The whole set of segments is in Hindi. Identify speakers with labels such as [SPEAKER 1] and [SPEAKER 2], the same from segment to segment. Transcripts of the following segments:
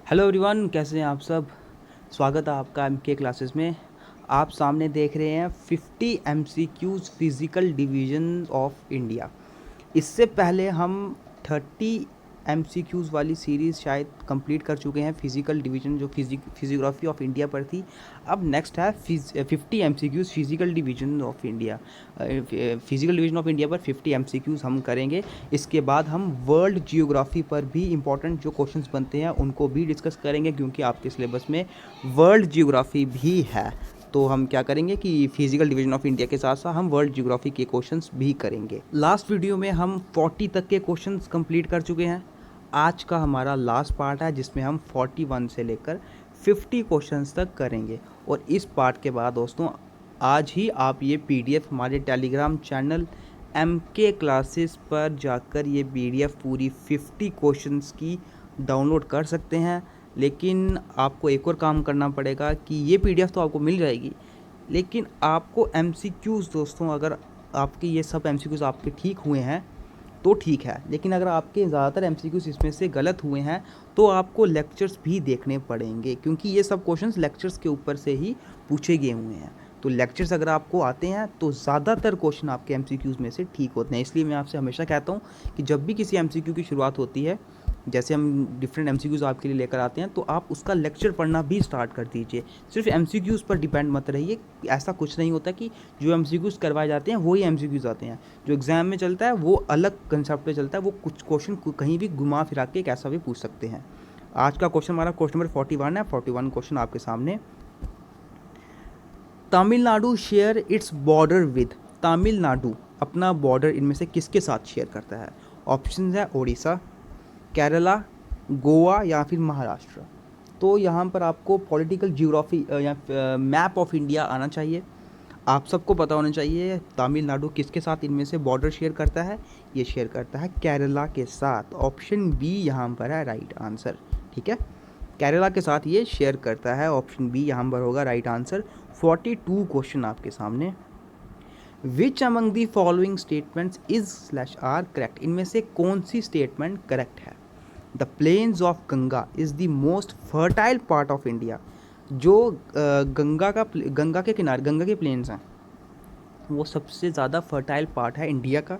[SPEAKER 1] हेलो एवरीवन, कैसे हैं आप सब। स्वागत है आपका एम के क्लासेस में। आप सामने देख रहे हैं 50 MCQs physical division of India. इससे पहले हम 30 MCQs वाली सीरीज़ शायद कंप्लीट कर चुके हैं, फिज़िकल डिवीजन जो फिजियोग्राफी ऑफ इंडिया पर थी। अब नेक्स्ट है 50 MCQs physical division of India. Physical division of India पर 50 MCQs हम करेंगे। इसके बाद हम वर्ल्ड जियोग्राफी पर भी इंपॉर्टेंट जो क्वेश्चंस बनते हैं उनको भी डिस्कस करेंगे, क्योंकि आपके सिलेबस में वर्ल्ड जियोग्राफी भी है। तो हम क्या करेंगे कि फिजिकल डिवीजन ऑफ इंडिया के साथ साथ हम वर्ल्ड जियोग्राफी के क्वेश्चंस भी करेंगे। लास्ट वीडियो में हम 40 तक के क्वेश्चंस कंप्लीट कर चुके हैं। आज का हमारा लास्ट पार्ट है जिसमें हम 41 से लेकर 50 क्वेश्चंस तक करेंगे। और इस पार्ट के बाद दोस्तों आज ही आप ये पीडीएफ हमारे टेलीग्राम चैनल एम के क्लासेस पर जाकर ये पीडीएफ पूरी 50 क्वेश्चंस की डाउनलोड कर सकते हैं। लेकिन आपको एक और काम करना पड़ेगा कि ये पीडीएफ तो आपको मिल जाएगी, लेकिन आपको एमसीक्यूज़ दोस्तों, अगर आपके ये सब एमसीक्यूज़ आपके ठीक हुए हैं तो ठीक है, लेकिन अगर आपके ज़्यादातर एमसीक्यूज़ इसमें से गलत हुए हैं तो आपको लेक्चर्स भी देखने पड़ेंगे, क्योंकि ये सब क्वेश्चंस लेक्चर्स के ऊपर से ही पूछे गए हुए हैं। तो लेक्चर्स अगर आपको आते हैं तो ज़्यादातर क्वेश्चन आपके एमसीक्यूज़ में से ठीक होते हैं। इसलिए मैं आपसे हमेशा कहता हूँ कि जब भी किसी एमसीक्यू की शुरुआत होती है, जैसे हम डिफरेंट एमसीक्यूज़ आपके लिए लेकर आते हैं, तो आप उसका लेक्चर पढ़ना भी स्टार्ट कर दीजिए। सिर्फ एमसीक्यूज़ पर डिपेंड मत रहिए। ऐसा कुछ नहीं होता कि जो एमसीक्यूज़ करवाए जाते हैं वही एमसीक्यूज़ आते हैं। जो एग्ज़ाम में चलता है वो अलग कंसेप्ट पे चलता है। वो कुछ क्वेश्चन कहीं भी घुमा फिरा के कैसा भी पूछ सकते हैं। आज का क्वेश्चन हमारा क्वेश्चन नंबर 41 है। 41 क्वेश्चन आपके सामने। Tamil Nadu share its border with. Tamil Nadu अपना बॉर्डर इनमें से किसके साथ शेयर करता है? ऑप्शन है उड़ीसा, केरला, गोवा या फिर महाराष्ट्र। तो यहाँ पर आपको पॉलिटिकल जियोग्राफी या मैप ऑफ इंडिया आना चाहिए। आप सबको पता होना चाहिए तमिलनाडु किसके साथ इनमें से बॉर्डर शेयर करता है। ये शेयर करता है केरला के साथ। ऑप्शन बी यहाँ पर है राइट आंसर। ठीक है, केरला के साथ ये शेयर करता है। ऑप्शन बी यहाँ पर होगा राइट आंसर। 42 क्वेश्चन आपके सामने। Which among the following statements is slash are correct. इनमें से कौन सी स्टेटमेंट करेक्ट है? The plains of Ganga is the most fertile part of India. जो गंगा के किनारे गंगा के प्लेन्स हैं वो सबसे ज़्यादा फर्टाइल पार्ट है इंडिया का।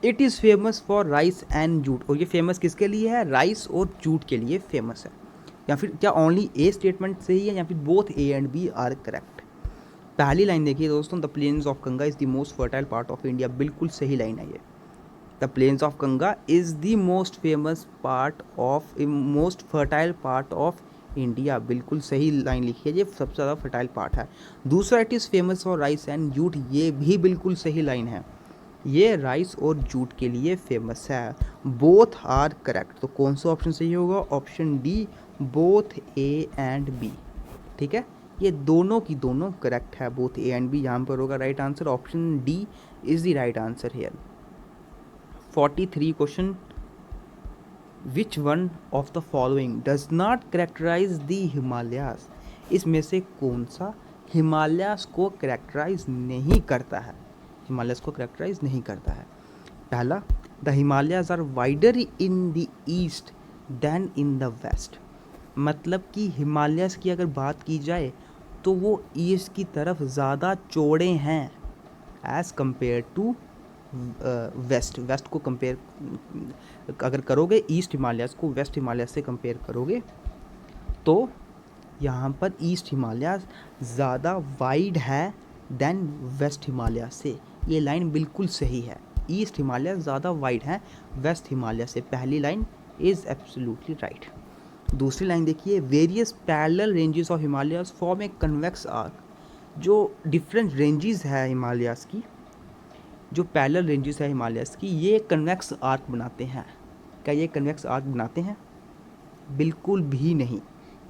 [SPEAKER 1] It is famous for rice and jute. और ये फेमस किसके लिए है? राइस और जूट के लिए फेमस है। या फिर क्या ओनली ए स्टेटमेंट सही है या फिर both A and B are correct? पहली लाइन देखिए दोस्तों, the plains of Ganga is the most fertile part of India. बिल्कुल सही लाइन है ये। The plains of Ganga is the most famous part of most fertile part of India. बिल्कुल सही लाइन लिखी है, ये सबसे ज़्यादा फर्टाइल पार्ट है। दूसरा, it is famous for rice and jute. ये भी बिल्कुल सही लाइन है, ये राइस और जूट के लिए फेमस है। Both are correct. तो कौन सा ऑप्शन सही होगा? Option D, both A and B. ठीक है, ये दोनों की दोनों करेक्ट है। बोथ ए एंड बी यहाँ पर होगा right answer. Option D is the right answer here. 43 question. Which one of the following does not characterize the Himalayas. इसमें से कौन सा हिमालयास को करेक्टराइज नहीं करता है? हिमालयास को करेक्टराइज नहीं करता है। पहला, the Himalayas are wider in the east than in the west. मतलब कि हिमालयास की अगर बात की जाए तो वो ईस्ट की तरफ ज़्यादा चौड़े हैं as compare to west. West को कंपेयर अगर करोगे, ईस्ट हिमालयास को वेस्ट हिमालयास से कंपेयर करोगे तो यहाँ पर ईस्ट हिमालयास ज़्यादा वाइड है देन वेस्ट हिमालयास से। ये लाइन बिल्कुल सही है। ईस्ट हिमालयास ज़्यादा वाइड है वेस्ट हिमालय से। पहली लाइन इज़ एब्सोल्युटली राइट। दूसरी लाइन देखिए, various parallel ranges of Himalayas form a convex arc. जो डिफरेंट रेंजेस है हिमालयास की, जो पैरेलल रेंजेस है हिमालयास की, ये कन्वेक्स आर्क बनाते हैं। क्या ये कन्वेक्स आर्क बनाते हैं? बिल्कुल भी नहीं,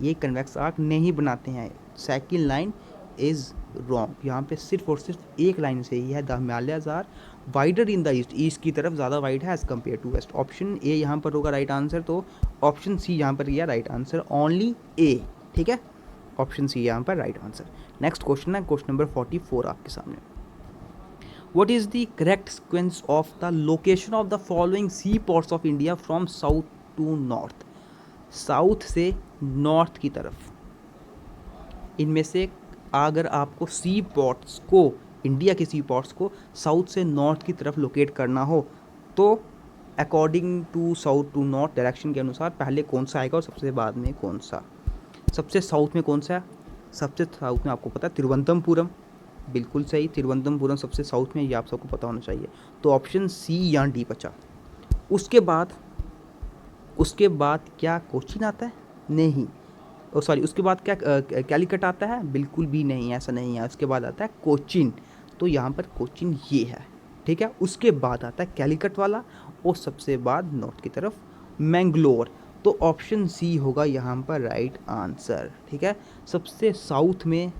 [SPEAKER 1] ये कन्वेक्स आर्क नहीं बनाते हैं। Second line is wrong. यहाँ पे सिर्फ और सिर्फ एक लाइन सही है। The Himalayas are wider in the east. East की तरफ ज़्यादा वाइड है as compare to west. Option A यहाँ पर होगा राइट आंसर। तो ऑप्शन सी यहाँ पर यह राइट आंसर, ओनली ए। ठीक है, ऑप्शन सी यहाँ पर राइट आंसर। नेक्स्ट क्वेश्चन है क्वेश्चन नंबर 44 आपके सामने। What is the correct sequence of the location of the following seaports of India from south to north? South से नॉर्थ की तरफ। इनमें से अगर आपको सी पोर्ट्स को, इंडिया के सी पोर्ट्स को साउथ से नॉर्थ की तरफ लोकेट करना हो तो according to south to north direction के अनुसार पहले कौन सा आएगा और सबसे बाद में कौन सा। सबसे साउथ में कौन सा है? सबसे साउथ में आपको पता है तिरुवनंतपुरम, बिल्कुल सही, तिरुवनंतपुरम सबसे साउथ में, ये आप सबको पता होना चाहिए। तो ऑप्शन सी या डी बचा। उसके बाद क्या कोचीन आता है? नहीं। और सॉरी, उसके बाद क्या कैलिकट आता है? बिल्कुल भी नहीं, ऐसा नहीं है। उसके बाद आता है कोचीन, तो यहाँ पर कोचीन ये है, ठीक है। उसके बाद आता है कैलिकट वाला, और सबसे बाद नॉर्थ की तरफ मैंगलोर। तो ऑप्शन सी होगा यहाँ पर राइट आंसर, ठीक है। सबसे साउथ में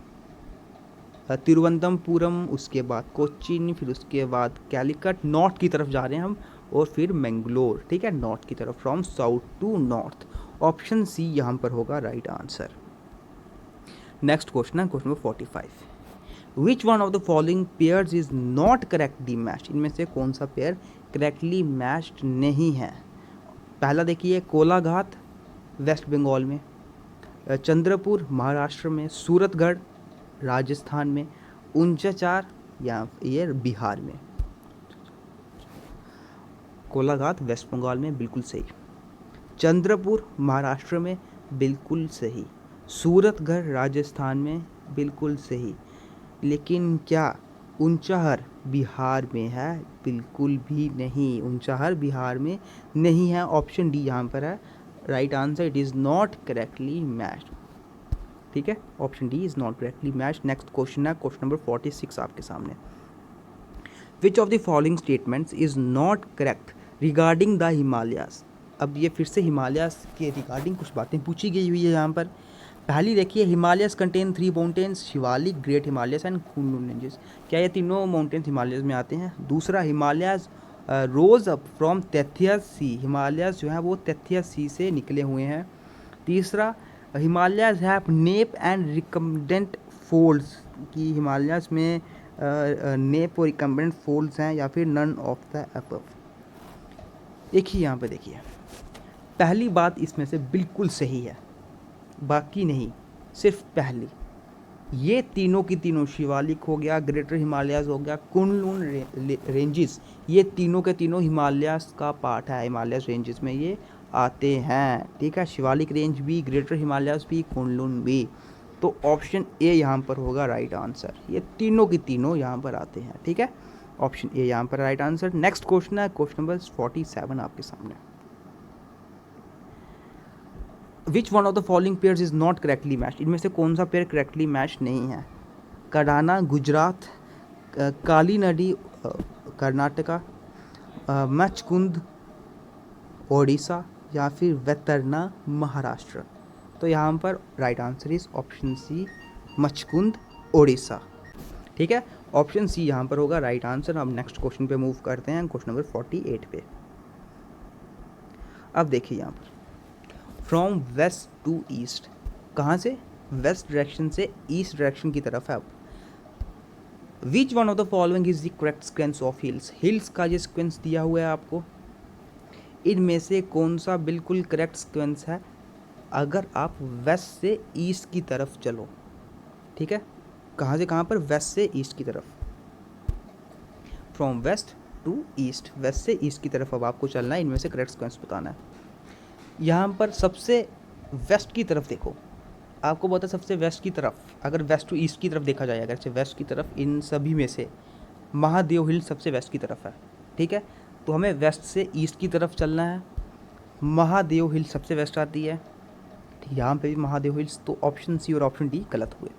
[SPEAKER 1] तिरुवनंतपुरम, उसके बाद कोचीन, फिर उसके बाद कैलिकट, नॉर्थ की तरफ जा रहे हैं हम, और फिर मैंगलोर, ठीक है, नॉर्थ की तरफ, from south to north. Option C यहाँ पर होगा राइट आंसर। नेक्स्ट क्वेश्चन है question number 45। Which one of the following pairs is not correctly matched? इनमें से कौन सा पेयर करेक्टली मैच्ड नहीं है? पहला देखिए, कोलाघाट वेस्ट बंगाल में, चंद्रपुर महाराष्ट्र में, सूरतगढ़ राजस्थान में, ऊंचाचार या ये बिहार में। कोलाघाट वेस्ट बंगाल में, बिल्कुल सही। चंद्रपुर महाराष्ट्र में, बिल्कुल सही। सूरतगढ़ राजस्थान में, बिल्कुल सही। लेकिन क्या ऊंचाहर बिहार में है? बिल्कुल भी नहीं, ऊंचाहर बिहार में नहीं है। ऑप्शन डी यहाँ पर है right answer, it is not correctly matched, ठीक है। Option D is not correctly matched. Next question है क्वेश्चन नंबर 46 आपके सामने। Which of the following statements is not correct regarding the Himalayas? अब ये फिर से हिमालयाज के रिगार्डिंग कुछ बातें पूछी गई हुई है यहाँ पर। पहली देखिए, Himalayas contain 3 mountains, Shivalik, great Himalayas and Kunlun ranges. क्या ये तीनों माउंटेन्स हिमालयस में आते हैं? दूसरा, Himalayas rose up from Tethys sea, Himalayas जो है वो तैथिया सी से निकले हुए हैं। तीसरा, Himalayas have nappe and recumbent folds, की हिमालयस में नेप और रिकम्बेंट फोल्ड्स हैं, या फिर नन ऑफ द अबव। देखिए यहाँ पे देखिए, पहली बात इसमें से बिल्कुल सही है, बाकी नहीं, सिर्फ पहली। ये तीनों की तीनों, शिवालिक हो गया, ग्रेटर हिमालयाज हो गया, कुनलुन रेंजेस, ये तीनों के तीनों हिमालयाज का पार्ट है, हिमालयस रेंजेस में ये आते हैं, ठीक है। शिवालिक रेंज भी, ग्रेटर हिमालयाज भी, कुनलुन भी। तो ऑप्शन ए यहाँ पर होगा राइट आंसर, ये तीनों की तीनों यहाँ पर आते हैं, ठीक है। ऑप्शन ए यहाँ पर राइट आंसर। नेक्स्ट क्वेश्चन है क्वेश्चन नंबर 47 आपके सामने। विच one of the following pairs is not correctly matched? इनमें से कौन सा पेयर करेक्टली मैच नहीं है? कडाना गुजरात, काली नदी कर्नाटका, मचकुंद ओडिशा, या फिर वेतरना महाराष्ट्र। तो यहाँ पर right answer is option C, Machkund Odisha, ठीक है। ऑप्शन सी यहाँ पर होगा राइट आंसर। हम नेक्स्ट क्वेश्चन पे मूव करते हैं, क्वेश्चन नंबर 48 पे। अब देखिए यहाँ पर, फ्रॉम वेस्ट टू ईस्ट, कहाँ से? वेस्ट डायरेक्शन से ईस्ट डायरेक्शन की तरफ है। अब विच one of the following is the correct sequence of hills? Hills का ये सीक्वेंस दिया हुआ है आपको, इनमें से कौन सा बिल्कुल करेक्ट सीक्वेंस है अगर आप वेस्ट से ईस्ट की तरफ चलो, ठीक है। कहाँ से कहाँ पर? वेस्ट से ईस्ट की तरफ, from west to east, west से ईस्ट की तरफ अब आपको चलना है, इनमें से करेक्ट सीक्वेंस बताना है। यहाँ पर सबसे वेस्ट की तरफ देखो, आपको पता है सबसे वेस्ट की तरफ, अगर वेस्ट टू ईस्ट की तरफ देखा जाए, अगर से वेस्ट की तरफ, इन सभी में से महादेव हिल सबसे वेस्ट की तरफ है, ठीक है। तो हमें वेस्ट से ईस्ट की तरफ चलना है, महादेव हिल सबसे वेस्ट आती है, ठीक, यहाँ पे भी महादेव हिल्स। तो ऑप्शन सी और ऑप्शन डी गलत हुए।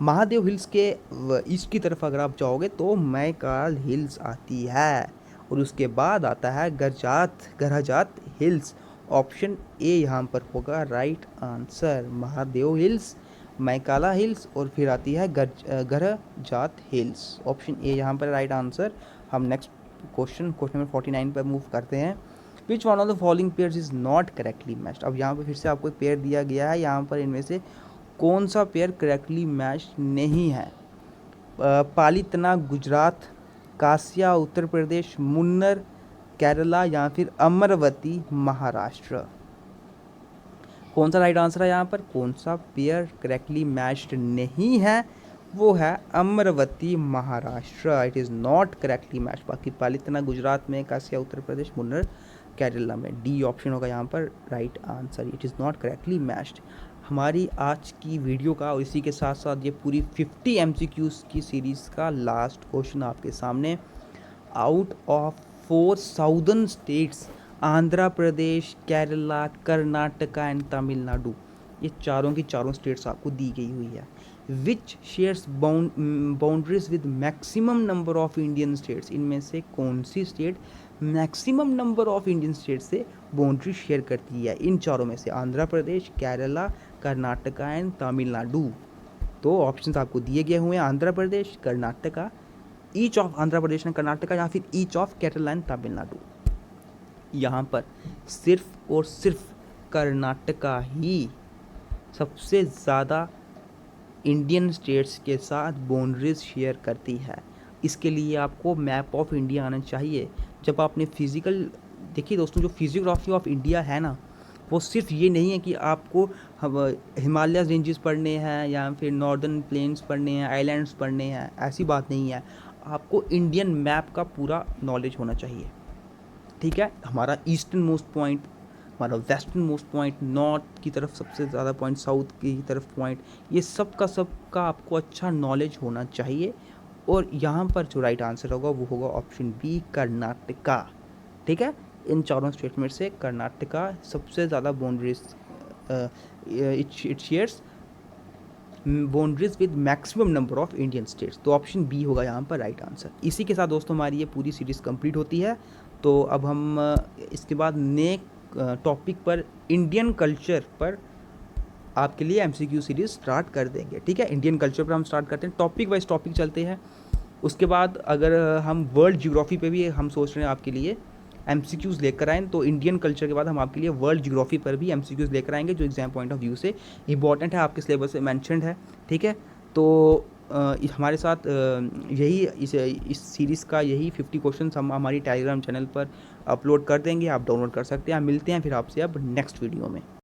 [SPEAKER 1] महादेव हिल्स के ईस्ट की तरफ अगर आप जाओगे तो मैकाल हिल्स आती है, और उसके बाद आता है गरजात हिल्स। ऑप्शन ए यहाँ पर होगा right answer, Mahadev hills, Maikala hills, और फिर आती है गरजात हिल्स। ऑप्शन ए यहाँ पर राइट आंसर। हम नेक्स्ट क्वेश्चन नंबर 49 पर मूव करते हैं। विच one of the following pairs is not correctly matched? अब यहाँ पर फिर से आपको एक पेयर दिया गया है, यहाँ पर इनमें से कौन सा पेयर करेक्टली मैच नहीं है? पालीतना गुजरात, कासिया उत्तर प्रदेश, मुन्नर केरला, या फिर अमरवती महाराष्ट्र। कौन सा राइट आंसर है यहाँ पर, कौन सा पेयर करेक्टली मैच्ड नहीं है, वो है Amravati Maharashtra. It is not correctly match. बाकी पालितना गुजरात में, कासिया उत्तर प्रदेश, मुन्नर केरला में। डी ऑप्शन होगा यहाँ पर right answer. It is not correctly matched. हमारी आज की वीडियो का और इसी के साथ साथ ये पूरी 50 MCQs की सीरीज़ का लास्ट क्वेश्चन आपके सामने। Out of 4 southern states, Andhra Pradesh, Kerala, Karnataka and Tamil Nadu, ये चारों की चारों स्टेट्स आपको दी गई हुई है। Which shares boundaries with maximum number of Indian states, इनमें से कौन सी state maximum number of Indian state से बाउंड्री शेयर करती है, इन चारों में से आंध्र प्रदेश, केरला, कर्नाटका एंड तमिलनाडु। तो ऑप्शंस आपको दिए गए हुए हैं, Andhra Pradesh, Karnataka, each of Andhra Pradesh and Karnataka, या फिर each of Kerala and Tamil Nadu. यहाँ पर सिर्फ और सिर्फ कर्नाटका ही सबसे ज़्यादा इंडियन स्टेट्स के साथ बाउंड्रीज शेयर करती है। इसके लिए आपको मैप ऑफ इंडिया आना चाहिए। जब आपने फिज़िकल देखिए दोस्तों, जो फिजियोग्राफी ऑफ इंडिया है ना, वो सिर्फ ये नहीं है कि आपको हिमालय रेंजेस पढ़ने हैं या फिर नॉर्दर्न प्लेन्स पढ़ने हैं, आइलैंड्स पढ़ने हैं, ऐसी बात नहीं है। आपको इंडियन मैप का पूरा नॉलेज होना चाहिए, ठीक है। हमारा ईस्टर्न मोस्ट पॉइंट, हमारा वेस्टर्न मोस्ट पॉइंट, नॉर्थ की तरफ सबसे ज़्यादा पॉइंट, साउथ की तरफ पॉइंट, ये सब का आपको अच्छा नॉलेज होना चाहिए। और यहाँ पर जो राइट आंसर होगा वो होगा ऑप्शन बी, कर्नाटका, ठीक है। इन चारों स्टेट में से कर्नाटका सबसे ज़्यादा boundaries it shares boundaries with maximum number of Indian states. तो ऑप्शन बी होगा यहाँ पर राइट आंसर। इसी के साथ दोस्तों हमारी ये पूरी सीरीज़ कंप्लीट होती है। तो अब हम इसके बाद नेक्स्ट टॉपिक पर, इंडियन कल्चर पर आपके लिए MCQ सीरीज़ स्टार्ट कर देंगे, ठीक है। इंडियन कल्चर पर हम स्टार्ट करते हैं, टॉपिक वाइज टॉपिक चलते हैं। उसके बाद अगर हम वर्ल्ड ज्योग्राफी पे भी हम सोच रहे हैं आपके लिए MCQs लेकर आएँ, तो इंडियन कल्चर के बाद हम आपके लिए वर्ल्ड ज्योग्राफी पर भी MCQs लेकर आएंगे, जो एग्जाम पॉइंट ऑफ व्यू से इंपॉर्टेंट है, आपके सिलेबस में मैंशनड है, ठीक है। तो हमारे साथ यही इस सीरीज़ का यही 50 क्वेश्चन हम हमारी टेलीग्राम चैनल पर अपलोड कर देंगे, आप डाउनलोड कर सकते हैं। मिलते हैं फिर आपसे अब नेक्स्ट वीडियो में।